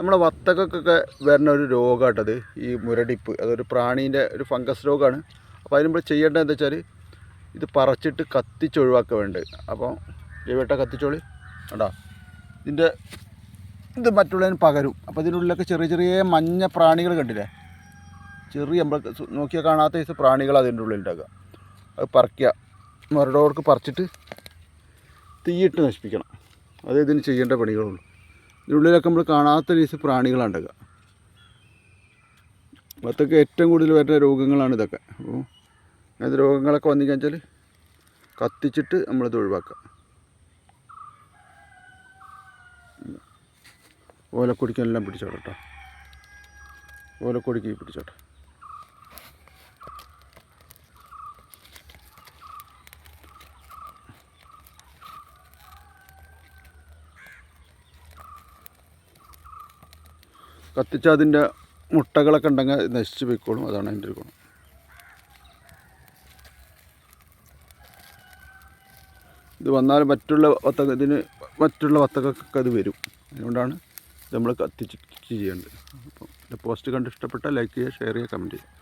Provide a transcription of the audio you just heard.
നമ്മുടെ വത്തക്കൊക്കെ വരുന്ന ഒരു രോഗമായിട്ടത് ഈ മുരടിപ്പ്. അതൊരു പ്രാണീൻ്റെ ഒരു ഫംഗസ് രോഗമാണ്. അപ്പോൾ അതിന് നമ്മൾ ചെയ്യേണ്ടത് എന്താ വെച്ചാൽ ഇത് പറിച്ചിട്ട് കത്തിച്ചൊഴിവാക്കുക വേണ്ടത്. അപ്പോൾ ജൈവട്ട കത്തിച്ചോളി കണ്ടോ, ഇത് മറ്റുള്ളതിന് പകരും. അപ്പോൾ ഇതിനുള്ളിലൊക്കെ ചെറിയ ചെറിയ മഞ്ഞ പ്രാണികൾ കണ്ടില്ലേ, ചെറിയ നമ്മൾ നോക്കിയാൽ കാണാത്ത ദിവസം പ്രാണികൾ അതിൻ്റെ ഉള്ളിൽ ഉണ്ടാക്കുക. അത് പറിക്കുക, മരടോർക്ക് പറിച്ചിട്ട് തീയിട്ട് നശിപ്പിക്കണം. അത് ഇതിന് ചെയ്യേണ്ട പണികളുള്ളൂ. ഇതിനുള്ളിലൊക്കെ നമ്മൾ കാണാത്ത ദിവസം പ്രാണികളാണ് ഉണ്ടാക്കുക. വത്തക്ക ഏറ്റവും കൂടുതൽ വരുന്ന രോഗങ്ങളാണ് ഇതൊക്കെ. അപ്പോൾ അങ്ങനത്തെ രോഗങ്ങളൊക്കെ വന്നു കഴിഞ്ഞാൽ കത്തിച്ചിട്ട് നമ്മളിത് ഒഴിവാക്കുക. ഓലക്കൊടിക്കെല്ലാം പിടിച്ചോട്ടെ കേട്ടോ, ഓലക്കൊടിക്ക് പിടിച്ചോട്ടെ. കത്തിച്ചാൽ അതിൻ്റെ മുട്ടകളൊക്കെ ഉണ്ടെങ്കിൽ നശിച്ച് പോയിക്കോളും. അതാണ് അതിൻ്റെ ഒരു ഗുണം. ഇത് വന്നാൽ മറ്റുള്ള വത്തക്കൊക്കെ അത് വരും. അതുകൊണ്ടാണ് നമ്മൾ കത്തിച്ച് ചെയ്യേണ്ടത്. അപ്പം പോസ്റ്റ് കണ്ട് ഇഷ്ടപ്പെട്ടാൽ ലൈക്ക് ചെയ്യുക, ഷെയർ ചെയ്യുക, കമൻറ്റ് ചെയ്യുക.